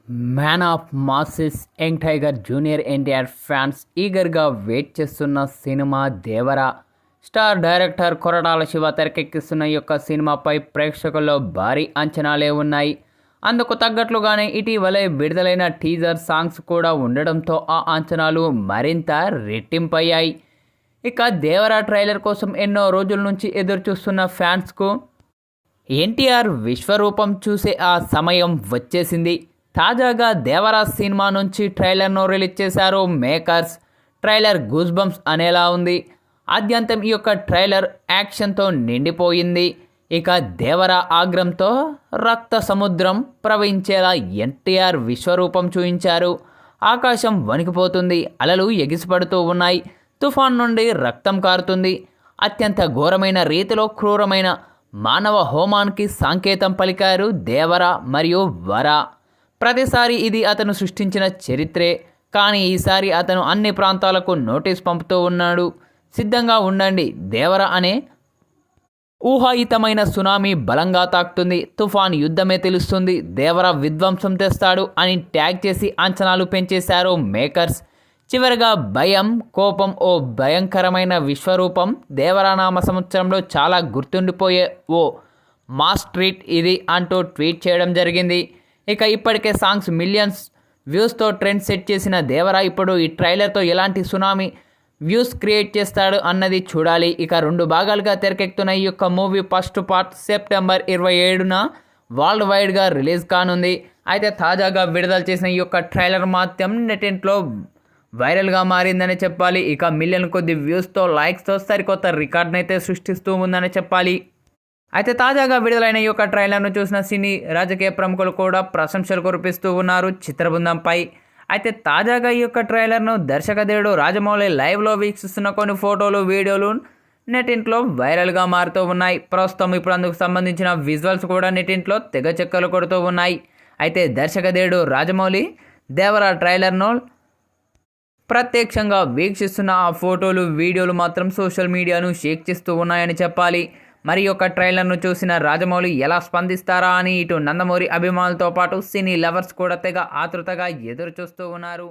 Man of masses young tiger junior NTR fans ఈగర్గా wait చేస్తున్న cinema Devara. Star director Koratala Siva తెరకెక్కిస్తున్న ఈ యొక్క సినిమాపై ప్రేక్షకుల్లో భారీ అంచనాలే ఉన్నాయి. అందుకు తగ్గట్లుగానే ఇటీవలే విడుదలైన టీజర్ సాంగ్స్ కూడా ఉండడంతో ఆ అంచనాలు మరింత రెట్టింపయ్యాయి. ఇక దేవరా ట్రైలర్ కోసం ఎన్నో రోజుల నుంచి ఎదురుచూస్తున్న ఫ్యాన్స్కు ఎన్టీఆర్ విశ్వరూపం చూసే ఆ సమయం వచ్చేసింది. తాజాగా దేవరా సినిమా నుంచి ట్రైలర్ను రిలీజ్ చేశారు మేకర్స్. ట్రైలర్ గూస్ బంప్స్ అనేలా ఉంది. ఆద్యంతం ఈ యొక్క ట్రైలర్ యాక్షన్తో నిండిపోయింది. ఇక దేవరా ఆగ్రంతో రక్త సముద్రం ప్రవహించేలా ఎన్టీఆర్ విశ్వరూపం చూపించారు. ఆకాశం వణికిపోతుంది, అలలు ఎగిసిపడుతూ ఉన్నాయి, తుఫాన్ నుండి రక్తం కారుతుంది. అత్యంత ఘోరమైన రీతిలో క్రూరమైన మానవ హోమానికి సంకేతం పలికారు దేవరా మరియు వరా. ప్రతిసారి ఇది అతను సృష్టించిన చరిత్రే, కానీ ఈసారి అతను అన్ని ప్రాంతాలకు నోటీస్ పంపుతూ ఉన్నాడు. సిద్ధంగా ఉండండి, దేవరా అనే ఊహాయితమైన సునామీ బలంగా తాకుతుంది, తుఫాన్ యుద్ధమే తెలుస్తుంది, దేవరా విధ్వంసం తెస్తాడు అని ట్యాగ్ చేసి అంచనాలు పెంచేశారు మేకర్స్. చివరిగా భయం, కోపం ఓ భయంకరమైన విశ్వరూపం. దేవరానామ సంవత్సరంలో చాలా గుర్తుండిపోయే ఓ మాస్ ట్రీట్ ఇది అంటూ ట్వీట్ చేయడం జరిగింది. ఇక ఇప్పటికే సాంగ్స్ మిలియన్స్ వ్యూస్తో ట్రెండ్ సెట్ చేసిన దేవరా ఇప్పుడు ఈ ట్రైలర్తో ఎలాంటి సునామీ వ్యూస్ క్రియేట్ చేస్తాడు అన్నది చూడాలి. ఇక 2 భాగాలుగా తెరకెక్కుతున్న ఈ యొక్క మూవీ ఫస్ట్ పార్ట్ సెప్టెంబర్ 27న వరల్డ్ వైడ్గా రిలీజ్ కానుంది. అయితే తాజాగా విడుదల చేసిన ఈ యొక్క ట్రైలర్ మాత్రం నెటింట్లో వైరల్గా మారిందని చెప్పాలి. ఇక మిలియన్ కొద్ది వ్యూస్తో, లైక్స్తో సరికొత్త రికార్డ్ని అయితే సృష్టిస్తూ ఉందని చెప్పాలి. అయితే తాజాగా విడుదలైన ఈ యొక్క ట్రైలర్ను చూసిన సినీ రాజకీయ ప్రముఖులు కూడా ప్రశంసలు కురిపిస్తూ ఉన్నారు చిత్రబృందంపై. అయితే తాజాగా ఈ యొక్క ట్రైలర్ను దర్శకధీరుడు రాజమౌళి లైవ్లో వీక్షిస్తున్న కొన్ని ఫోటోలు, వీడియోలు నెటింట్లో వైరల్గా మారుతూ ఉన్నాయి. ప్రస్తుతం ఇప్పుడు అందుకు సంబంధించిన విజువల్స్ కూడా నెటింట్లో తెగ చెక్కలు కొడుతూ ఉన్నాయి. అయితే దర్శకధీరుడు రాజమౌళి దేవరా ట్రైలర్ను ప్రత్యక్షంగా వీక్షిస్తున్న ఆ ఫోటోలు, వీడియోలు మాత్రం సోషల్ మీడియాను షేక్ చేస్తూ ఉన్నాయని చెప్పాలి. మరి యొక్క ట్రైలర్ను చూసిన రాజమౌళి ఎలా స్పందిస్తారా అని ఇటు నందమూరి అభిమానులతో పాటు సినీ లవర్స్ కూడా తెగ ఆతృతగా ఎదురు చూస్తూ ఉన్నారు.